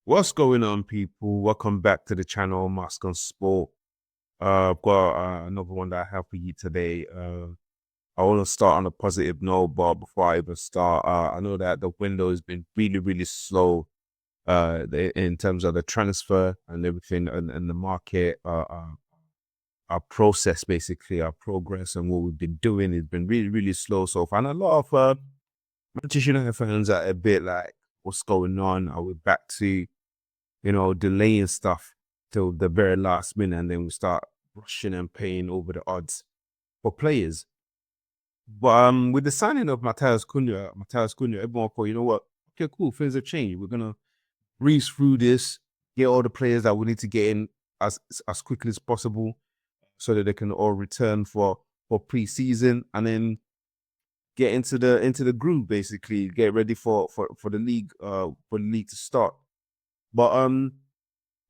What's going on, people? Welcome back to the channel, Mask on Sport. I've got another one that I have for you today. I want to start on a positive note, but before I even start, I know that the window has been really slow in terms of the transfer and everything and the market. Our process, basically, our progress and what we've been doing has been really slow so far. And a lot of Manchester United fans are a bit like, what's going on? Are we back to delaying stuff till the very last minute, and then we start rushing and paying over the odds for players? But with the signing of Matthias Cunha, everyone thought, you know what? Okay, cool, things have changed. We're gonna breeze through this, get all the players that we need to get in as quickly as possible, so that they can all return for pre-season, and then get into the groove, basically, get ready for the league to start. But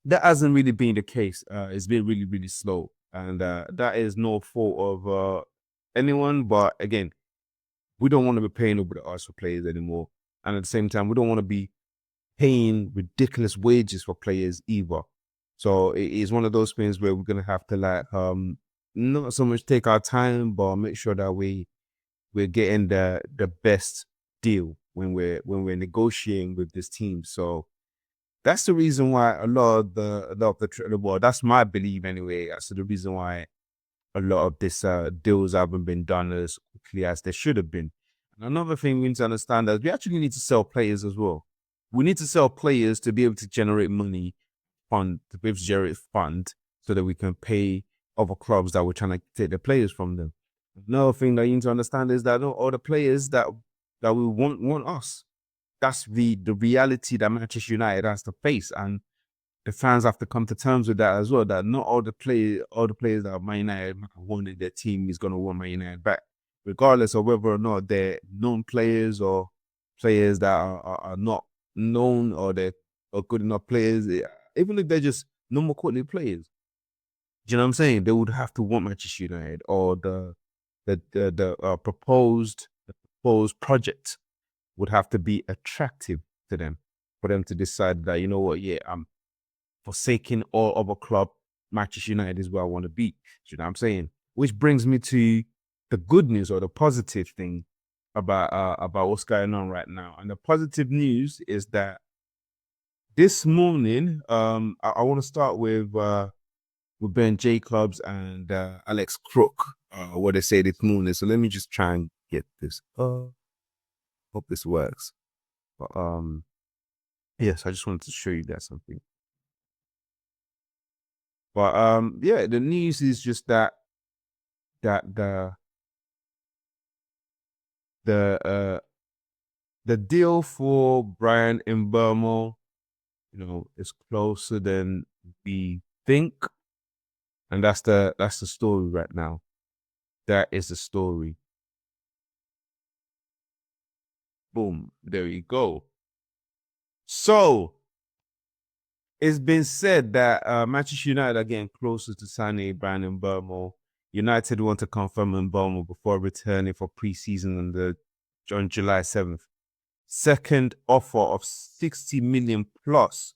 that hasn't really been the case. It's been really slow, and that is no fault of anyone. But again, we don't want to be paying over the odds for players anymore, and at the same time, we don't want to be paying ridiculous wages for players either. So it is one of those things where we're gonna have to not so much take our time, but make sure that we're getting the best deal when we're negotiating with this team. So that's the reason why well, that's my belief anyway. That's the reason why a lot of this deals haven't been done as quickly as they should have been. And another thing we need to understand is we actually need to sell players as well. We need to sell players to be able to generate money, to be able to generate fund, so that we can pay other clubs that we're trying to take the players from them. Another thing that you need to understand is that not all the players that we want us. That's the reality that Manchester United has to face, and the fans have to come to terms with that as well. That not all the players that Man United wanted their team is going to want Man United back, regardless of whether or not they're known players or players that are not known, or they're good enough players. Even if they're just normal quality players, do you know what I'm saying? They would have to want Manchester United, or the proposed project would have to be attractive to them for them to decide that, you know what, yeah, I'm forsaking all other club. Manchester United is where I want to be. Do you know what I'm saying? Which brings me to the good news, or the positive thing about what's going on right now. And the positive news is that this morning, I want to start with Ben Jacobs and Alex Crook, what they say this morning. So let me just try and get this. Hope this works. But yes, I just wanted to show you guys something. But yeah, the news is just that the deal for BYRAN MBEUMO, is closer than we think, and that's the story right now. That is the story. Boom, there you go. So it's been said that Manchester United are getting closer to signing BYRAN MBEUMO. United want to confirm MBEUMO before returning for pre-season on July 7th. Second offer of 60 million plus,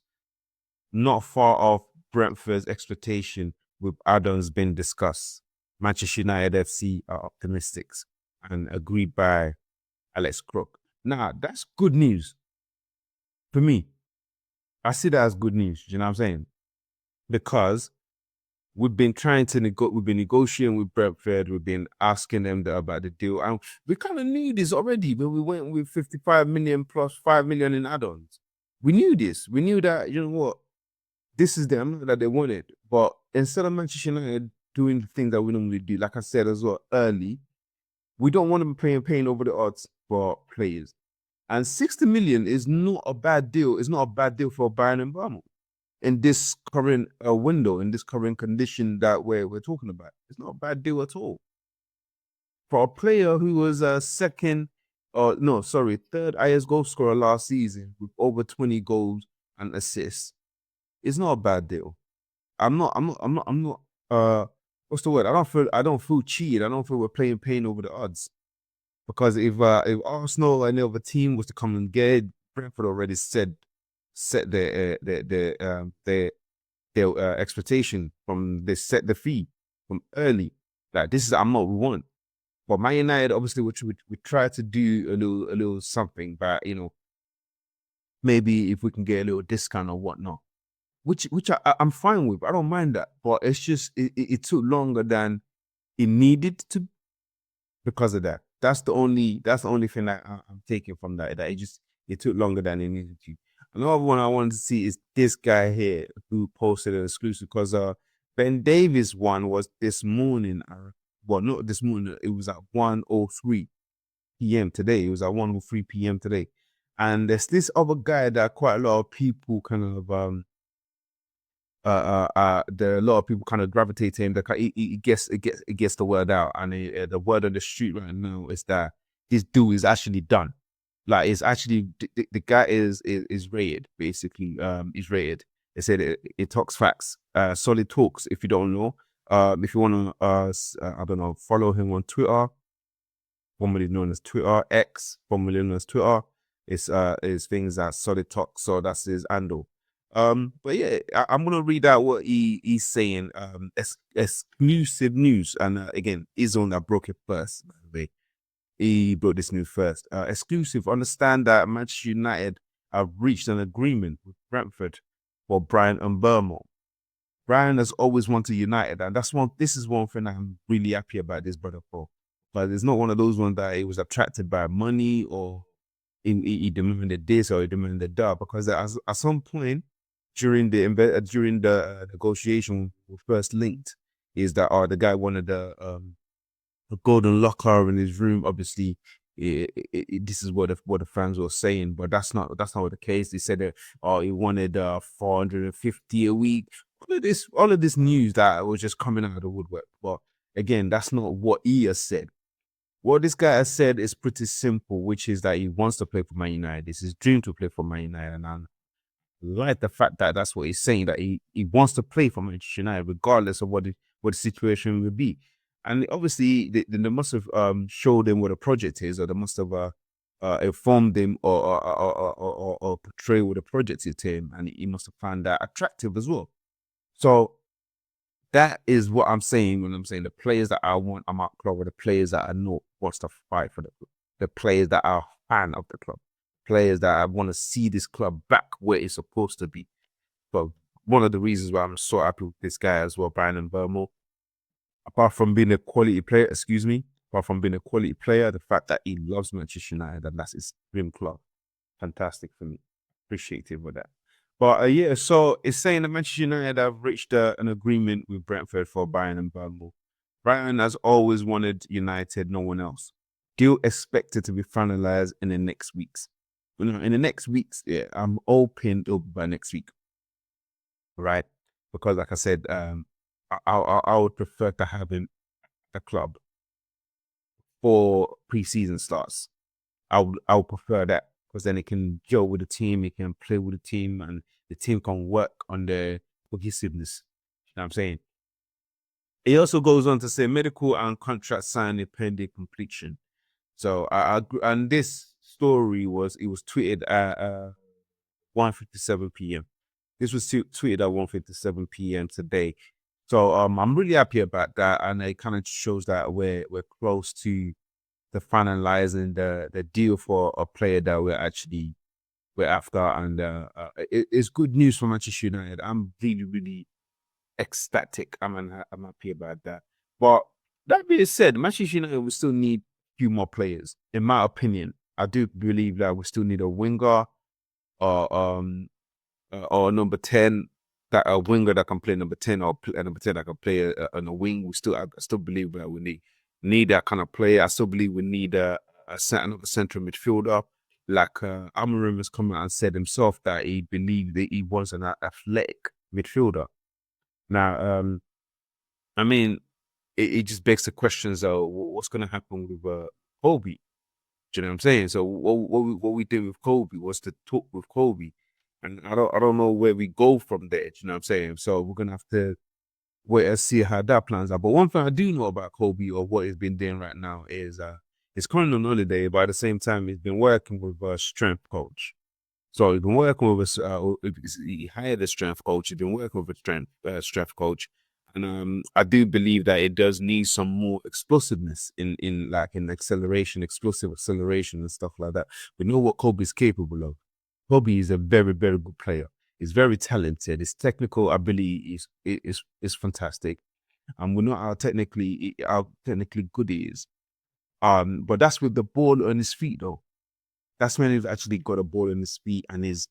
not far off Brentford's expectation, with add-ons being discussed. Manchester United FC are optimistic and agreed by Alex Crook. Now, that's good news for me. I see that as good news, you know what I'm saying? Because we've been trying to we've been negotiating with Brentford, we've been asking them about the deal, and we kind of knew this already when we went with 55 million plus 5 million in add-ons. We knew this. We knew that, you know what, this is the amount that they wanted. But instead of Manchester United doing the things that we normally do, like I said as well early, we don't want to be paying over the odds for players. And 60 million is not a bad deal. It's not a bad deal for BYRAN MBEUMO in this current window, in this current condition that we're talking about. It's not a bad deal at all. For a player who was third highest goal scorer last season with over 20 goals and assists, it's not a bad deal. I'm not what's the word? I don't feel cheated. I don't feel we're paying over the odds. Because if Arsenal or any other team was to come and get it, Brentford already said set their expectation from they set the fee from early. Like this is what we want. But Man United, obviously, we try to do a little something, but maybe if we can get a little discount or whatnot, which I'm fine with. I don't mind that, but it's just it took longer than it needed to because of that. That's the only thing that I'm taking from that. That it took longer than it needed to. Another one I wanted to see is this guy here who posted an exclusive because Ben Davies one was this morning. Well, not this morning. It was at 1:03 p.m. today. It was at 1:03 p.m. today, and there's this other guy that quite a lot of people kind of there are a lot of people kind of gravitate to him. It gets the word out, and the word on the street right now is that this dude is actually done. Like it's actually the guy is rated basically. He's rated. They said it talks facts. Solid talks. If you don't know, if you want to, I don't know, follow him on Twitter, formerly known as Twitter X, formerly known as Twitter. It's things that Solid Talk. So that's his handle. But yeah, I'm gonna read out what he's saying. Exclusive news, and again, he's the one that broke it first. By the way, he broke this news first. Exclusive. Understand that Manchester United have reached an agreement with Brentford for BYRAN and MBEUMO. BYRAN has always wanted United, and this is one thing I'm really happy about this brother for. But it's not one of those ones that he was attracted by money or he demanded this or he demanded that, because at some point during the negotiation we first linked is that the guy wanted a golden locker in his room. Obviously, this is what the fans were saying, but that's not what the case. They said that he wanted 450 a week. All of this news that was just coming out of the woodwork. But again, that's not what he has said. What this guy has said is pretty simple, which is that he wants to play for Man United. It's his dream to play for Man United, and I like the fact that that's what he's saying, that he wants to play for Manchester United, regardless of what the situation will be. And obviously, they must have showed him what a project is, or they must have informed him or portrayed what a project is to him, and he must have found that attractive as well. So that is what I'm saying when I'm saying the players that I want are my club, or the players that I know wants to fight for the club, the players that are a fan of the club, players that I want to see this club back where it's supposed to be. But one of the reasons why I'm so happy with this guy as well, BYRAN and MBEUMO, apart from being a quality player, the fact that he loves Manchester United and that's his dream club, fantastic for me. Appreciative of that. But yeah, so it's saying that Manchester United have reached an agreement with Brentford for BYRAN and MBEUMO. BYRAN has always wanted United, no one else. Deal expected to be finalized in the next weeks. In the next weeks, yeah, I'm hoping it'll be by next week, right? Because like I said, I would prefer to have him at the club for pre-season starts. I would prefer that, because then it can gel with the team, it can play with the team, and the team can work on their cohesiveness. You know what I'm saying? He also goes on to say medical and contract signing pending completion. So and this story was tweeted at 1:57 p.m. This was tweeted at 1:57 p.m. today. So I'm really happy about that, and it kind of shows that we're close to the finalizing the deal for a player that we're after, and it's good news for Manchester United. I'm really ecstatic. I'm happy about that. But that being said, Manchester United will still need a few more players, in my opinion. I do believe that we still need a winger, or number 10, that a winger that can play number 10, or number 10 that can play on a wing. I still believe that we need that kind of player. I still believe we need another central midfielder. Like Amorim has come out and said himself that he believed that he was an athletic midfielder. Now, I mean, it just begs the questions of what's going to happen with Kobe. Do you know what I'm saying? So what we did with Kobe was to talk with Kobe, and I don't know where we go from there. Do you know what I'm saying? So we're gonna have to wait and see how that plans out. But one thing I do know about Kobe, or what he's been doing right now, is he's currently on holiday, but at the same time he's been working with a strength coach. So he's been working with he hired a strength coach. He's been working with a strength coach, and I do believe that it does need some more explosiveness in acceleration, explosive acceleration and stuff like that. We know what Kobe's capable of. Kobe is a very, very good player. He's very talented. His technical ability is fantastic, and we know how technically good he is. But that's with the ball on his feet, though. That's when he's actually got a ball in his feet and is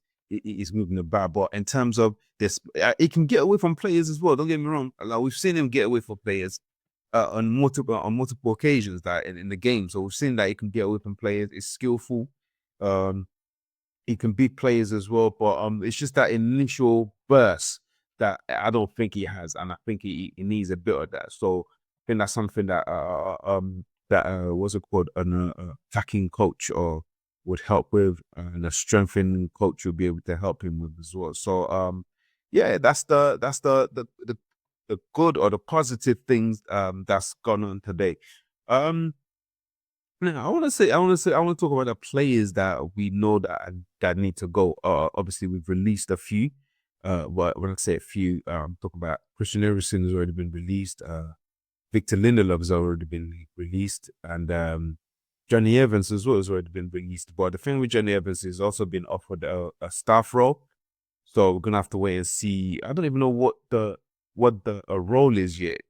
moving about. But in terms of this, he can get away from players as well. Don't get me wrong. Like, we've seen him get away from players on multiple occasions that in the game. So we've seen that he can get away from players. He's skillful. Um, he can beat players as well, but it's just that initial burst that I don't think he has, and I think he needs a bit of that. So I think that's something that what's it called, an attacking coach or would help with, and a strengthening coach will be able to help him with as well. So yeah, that's the good or the positive things that's gone on today. Now, I want to talk about the players that we know that need to go. Obviously, we've released a few. But when I say a few, I'm talking about Christian Eriksen has already been released. Victor Lindelof has already been released, and Johnny Evans as well has already been released. But the thing with Johnny Evans is also been offered a staff role, so we're gonna have to wait and see. I don't even know what the role is yet,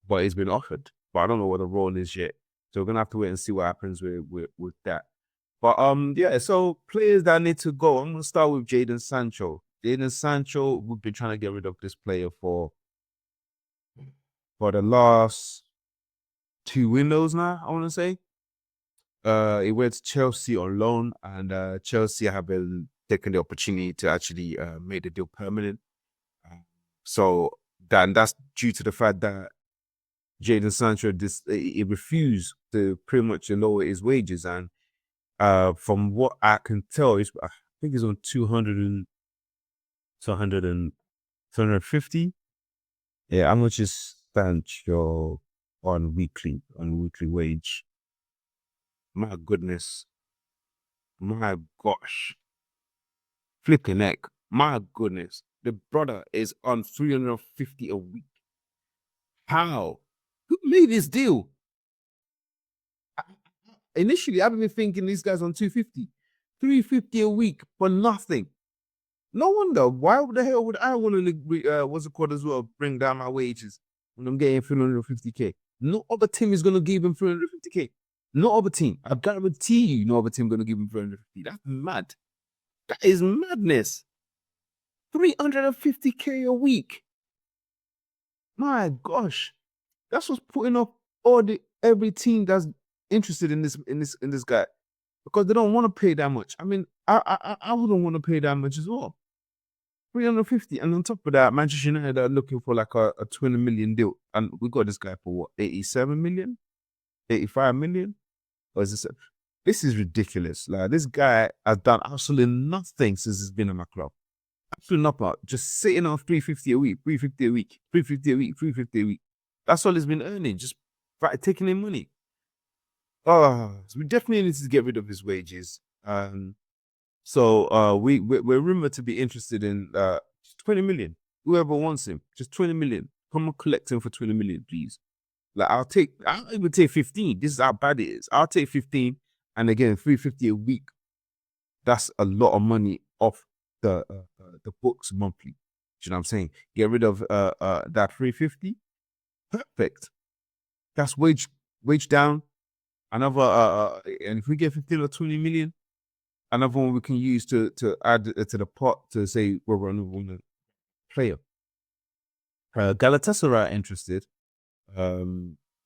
but it's been offered. But I don't know what the role is yet. So we're gonna have to wait and see what happens with that. But yeah, so players that need to go. I'm gonna start with Jadon Sancho. Jadon Sancho, we've been trying to get rid of this player for the last 2 windows now, I want to say. He went to Chelsea on loan, and Chelsea have been taking the opportunity to actually make the deal permanent. So that's due to the fact that Jadon Sancho he refused to pretty much lower his wages, and from what I can tell, I think he's on 250. Yeah, how much is Sancho on weekly wage? My goodness, my gosh, flipping neck, my goodness, the brother is on 350 a week. How? Who made this deal? Initially, I've been thinking these guys on 250, 350 a week for nothing. No wonder. Why the hell would I want to, what's it called as well, bring down my wages when I'm getting 350K? No other team is going to give him 350K. No other team. I guarantee you, no other team going to give him 350. That's mad. That is madness. 350K a week. My gosh. That's what's putting off every team that's interested in this guy, because they don't want to pay that much. I mean, I wouldn't want to pay that much as well. 350, and on top of that, Manchester United are looking for like a 20 million deal, and we got this guy for what, 87 million, 85 million, or is this is ridiculous. Like, this guy has done absolutely nothing since he's been in my club. Absolutely nothing. Just sitting on 350 a week, 350 a week, 350 a week, 350 a week. That's all he's been earning, just taking in money. So we definitely need to get rid of his wages. So we're rumored to be interested in 20 million. Whoever wants him, just 20 million. Come and collect him for 20 million, please. Like, I'll even take 15. This is how bad it is. I'll take 15, and again, 350 a week. That's a lot of money off the books monthly. Do you know what I'm saying? Get rid of that 350. Perfect. That's wage down. Another and if we get 15 or 20 million, another one we can use to add to the pot to say we're on a player. Galatasaray are interested.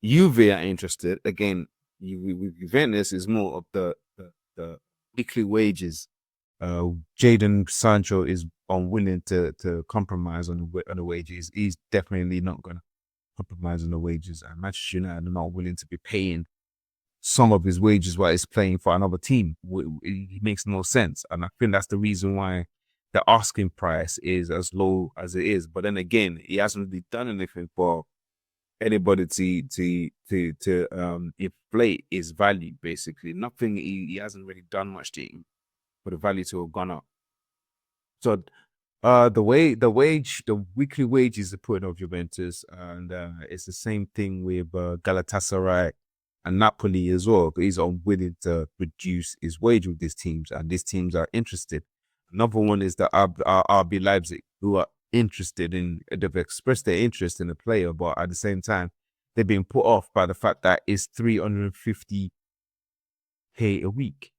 Juve are interested. Again, Juventus is more of the weekly wages. Jadon Sancho is unwilling to compromise on the wages. He's definitely not going to compromise on the wages. And Manchester United are not willing to be paying some of his wages while he's playing for another team. It makes no sense. And I think that's the reason why the asking price is as low as it is. But then again, he hasn't really done anything for anybody to inflate his value, basically. Nothing, he hasn't really done much to him for the value to have gone up. So the weekly wage is the point of Juventus, and it's the same thing with Galatasaray and Napoli as well. He's unwilling to reduce his wage with these teams, and these teams are interested. Another one is the RB Leipzig, who are interested in. They've expressed their interest in the player, but at the same time, they've been put off by the fact that it's 350k a week,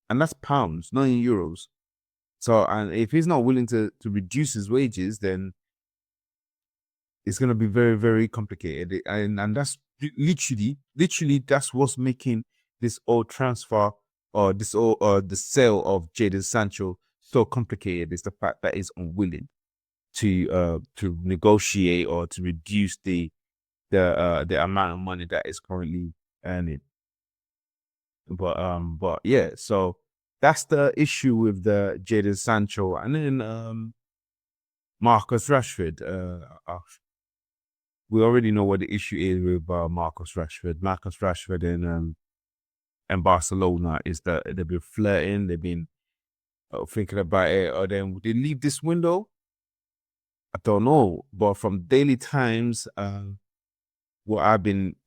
and that's pounds, not in euros. So, and if he's not willing to reduce his wages, then it's going to be very, very complicated. And that's literally that's what's making this old transfer or this old the sale of Jadon Sancho so complicated. Is the fact that he's unwilling to negotiate or to reduce the amount of money that is currently earning. But yeah, so that's the issue with the Jadon Sancho, and then Marcus Rashford. We already know what the issue is with Marcus Rashford. Marcus Rashford and Barcelona is that they've been flirting, they've been thinking about it, or then would they leave this window? I don't know, but from Daily Times, what I can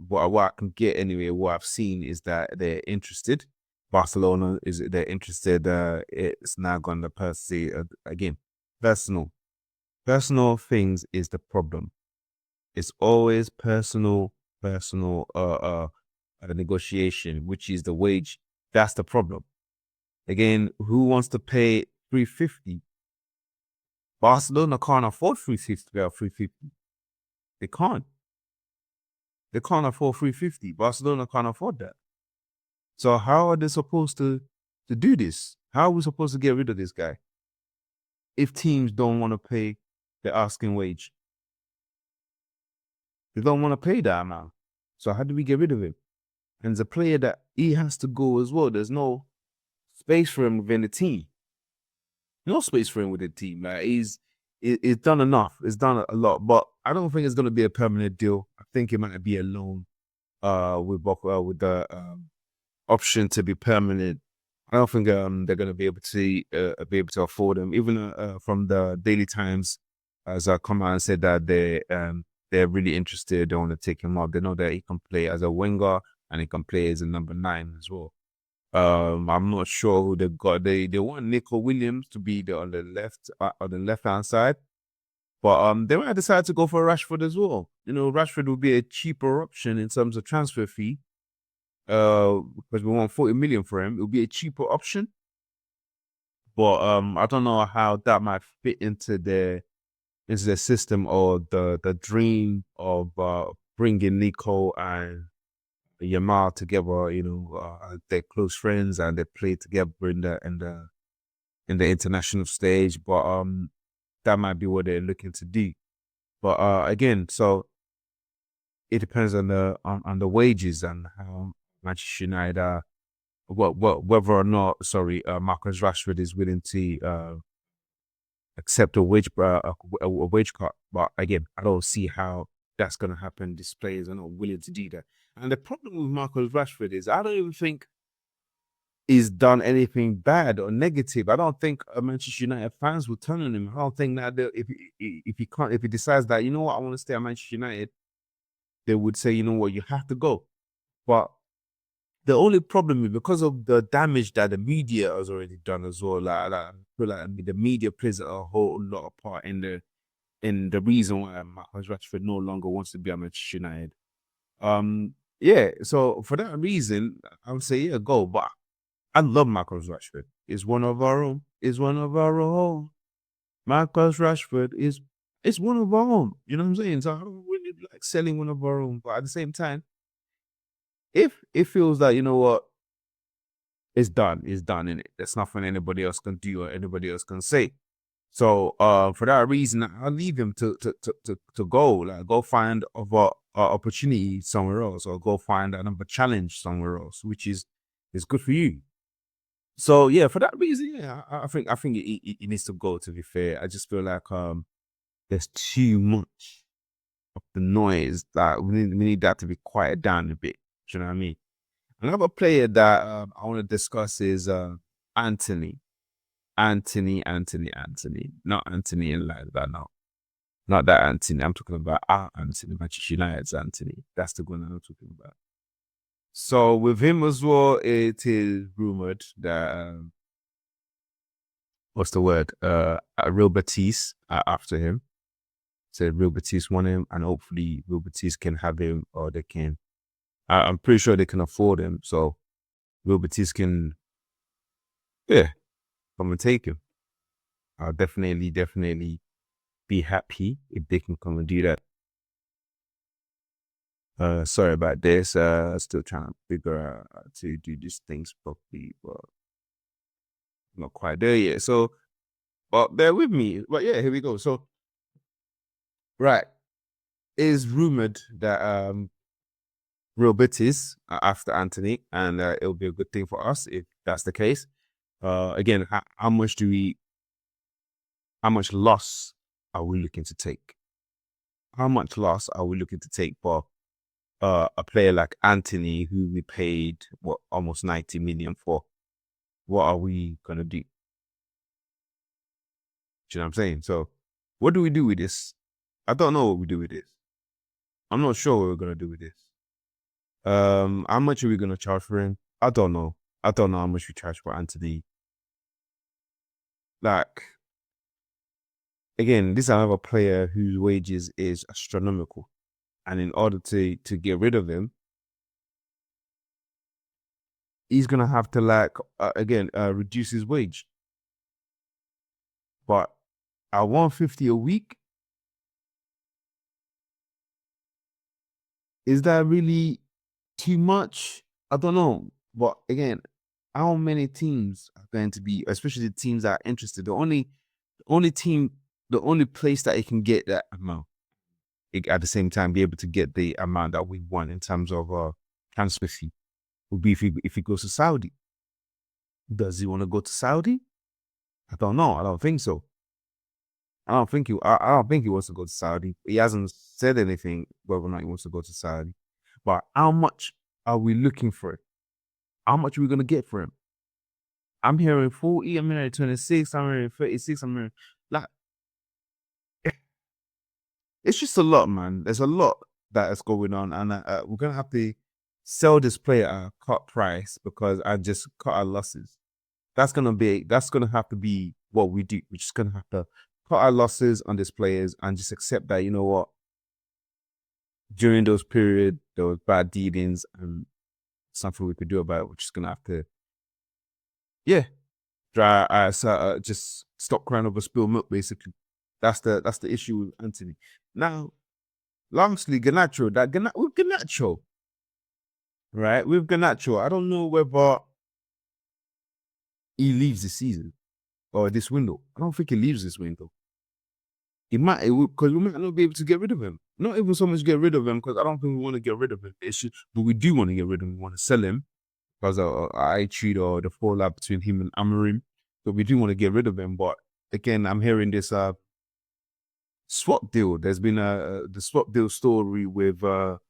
get anyway, what I've seen is that they're interested. Barcelona they're interested. It's now going to pursue again. Personal things is the problem. It's always personal negotiation, which is the wage. That's the problem. Again, who wants to pay 350? Barcelona can't afford 350 or 350. They can't. They can't afford 350. Barcelona can't afford that. So how are they supposed to do this? How are we supposed to get rid of this guy if teams don't want to pay the asking wage? They don't want to pay that amount. So how do we get rid of him? And as a player that he has to go as well, there's no space for him within the team. No space for him with the team. Like he's done enough. It's done a lot, but I don't think it's going to be a permanent deal. I think it might be a loan with the option to be permanent. I don't think they're going to be able to afford him. Even from the Daily Times, as I come out and said that they're really interested. They want to take him up. They know that he can play as a winger and he can play as a number 9 as well. I'm not sure who they got. They want Nico Williams to be on the left hand side, but they might decide to go for Rashford as well. You know, Rashford would be a cheaper option in terms of transfer fee. Because we want 40 million for him, it would be a cheaper option. But I don't know how that might fit into their system or the dream of bringing Nico and Yamal together. You know, they're close friends and they play together in the international stage. But that might be what they're looking to do. But again, so it depends on the wages and how Manchester United whether or not Marcus Rashford is willing to accept a wage cut. But again, I don't see how that's going to happen. These players are not willing to do that. And the problem with Marcus Rashford is I don't even think he's done anything bad or negative. I don't think Manchester United fans will turn on him. I don't think that if he decides that, you know what, I want to stay at Manchester United, they would say, you know what, you have to go. But the only problem is because of the damage that the media has already done as well. Like I feel like the media plays a whole lot of part in the reason why Marcus Rashford no longer wants to be at Manchester United. Yeah. So for that reason, I would say yeah, go. But I love Marcus Rashford. He's one of our own. Marcus Rashford is one of our own. You know what I'm saying? So I don't really like selling one of our own, but at the same time, if it feels like, you know what, it's done in it. There's nothing anybody else can do or anybody else can say. So for that reason, I'll leave him to go. Like go find other opportunity somewhere else, or go find another challenge somewhere else, which is good for you. So yeah, for that reason, yeah, I think he needs to go. To be fair, I just feel like there's too much of the noise that we need that to be quiet down a bit. Do you know what I mean? Another player that I want to discuss is Anthony. Anthony. Not Anthony in like that, no. Not that Anthony. I'm talking about our Anthony, Manchester United's Anthony. That's the one I'm talking about. So with him as well, it is rumored that what's the word? Real Betis are after him. So Real Betis want him, and hopefully Real Betis can have him, or they can. I'm pretty sure they can afford him. So Real Betis can, yeah, come and take him. I'll definitely be happy if they can come and do that. Sorry about this. Still trying to figure out how to do these things properly, but not quite there yet. So, but bear with me. But yeah, here we go. So, right, it is rumored that Real Betis are after Anthony, and it'll be a good thing for us if that's the case. Again, how much loss are we looking to take? How much loss are we looking to take for a player like Anthony, who we paid almost 90 million for? What are we gonna do? Do you know what I'm saying? So, what do we do with this? I don't know what we do with this. I'm not sure what we're gonna do with this. How much are we gonna charge for him? I don't know. I don't know how much we charge for Anthony. Like, again, this is another player whose wages is astronomical, and in order to get rid of him, he's gonna have to reduce his wage. But at 150 a week, is that really too much? I don't know. But again, how many teams are going to be, especially the teams that are interested? The only place that it can get that amount, at the same time be able to get the amount that we want in terms of transfer fee, would be if he goes to Saudi. Does he want to go to Saudi? I don't know. I don't think so. I don't think he wants to go to Saudi. He hasn't said anything whether or not he wants to go to Saudi. But how much are we looking for it? How much are we gonna get for him? I'm hearing 40, I'm hearing 26, I'm hearing 36, I'm hearing like it's just a lot, man. There's a lot that is going on, and we're gonna have to sell this player at a cut price because I just cut our losses. That's gonna have to be what we do. We're just gonna have to cut our losses on these players and just accept that, you know what, during those periods, there was bad dealings and something we could do about it. We're just gonna have to, just stop crying over spilled milk. Basically, that's the issue with Anthony. Now, lastly, Garnacho. With Garnacho, right? With Garnacho, I don't know whether he leaves this season or this window. I don't think he leaves this window. He might, because we might not be able to get rid of him. Not even so much get rid of him, because I don't think we want to get rid of him. But we do want to get rid of him. We want to sell him because of attitude or the fallout between him and Amorim. So we do want to get rid of him. But again, I'm hearing this swap deal. There's been the swap deal story with Garnacho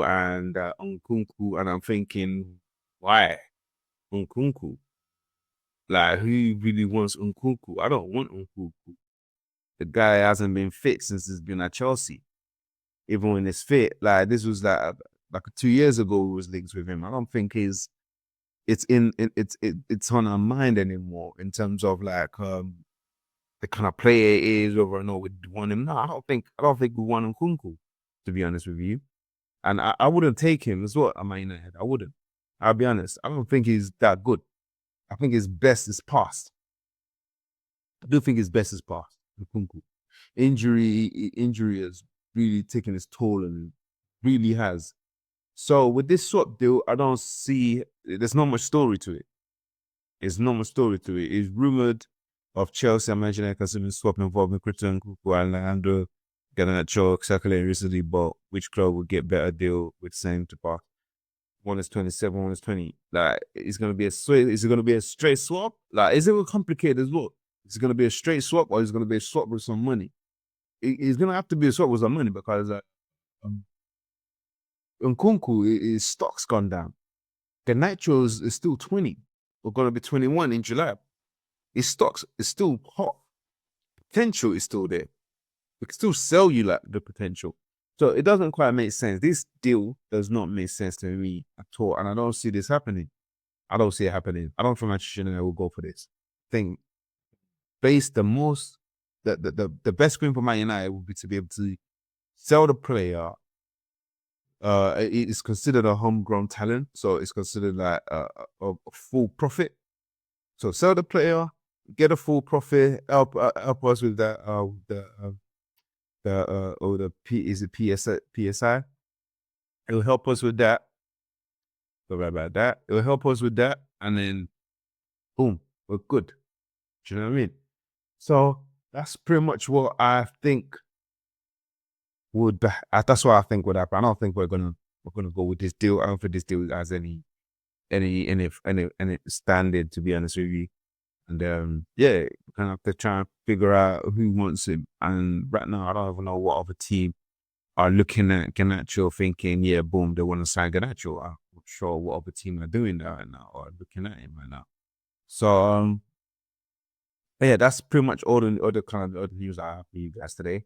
and Nkunku, and I'm thinking, why Nkunku? Like, who really wants Nkunku? I don't want Nkunku. The guy hasn't been fit since he's been at Chelsea. Even when he's fit, like this was like 2 years ago, we was linked with him. I don't think it's on our mind anymore in terms of like the kind of player he is, whether or not we want him. No, I don't think we want Nkunku, to be honest with you. And I wouldn't take him as well at Man United. I wouldn't. I'll be honest. I don't think he's that good. I think his best is past. I do think his best is past. Nkunku. Injury has really taken its toll, and really has. So with this swap deal, I don't see, there's not much story to it. It's rumored of Chelsea and Manchester United considering swap involving Christian Nkunku and Alejandro Garnacho circulating recently, but which club would get better deal with same to pass? One is 27, one is 20. Like, is it going to be a straight swap? Like, is it complicated as well? Is it going to be a straight swap, or is it going to be a swap with some money? It's going to have to be a swap with some money because Nkunku, his stock's gone down. Garnacho is still 20. we're going to be 21 in July. His stocks is still hot. Potential is still there. We can still sell you like the potential. So it doesn't quite make sense. This deal does not make sense to me at all. And I don't see this happening. I don't see it happening. I don't think Manchester United will go for this. I think the best thing for Man United would be to be able to sell the player. It is considered a homegrown talent, so it's considered like a full profit. So sell the player, get a full profit, help us with that. PSI? It will help us with that. Sorry about that. It will help us with that, and then boom, we're good. Do you know what I mean? So that's pretty much what I think would. That's what I think would happen. I don't think we're gonna go with this deal. I don't think this deal has any standard, to be honest with you. And yeah, kind of have to try and figure out who wants him. And right now, I don't even know what other team are looking at Garnacho, thinking, yeah, boom, they want to sign Garnacho. I'm not sure what other team are doing that right now or looking at him right now. So yeah, that's pretty much all the other news I have for you guys today.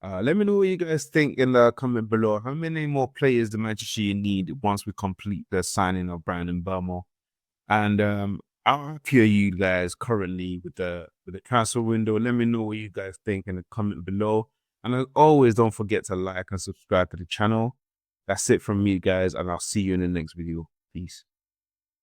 Let me know what you guys think in the comment below. How many more players do Manchester United need once we complete the signing of BYRAN and MBEUMO? And how happy are you guys currently with the transfer window? Let me know what you guys think in the comment below. And as always, don't forget to like and subscribe to the channel. That's it from me, guys, and I'll see you in the next video. Peace.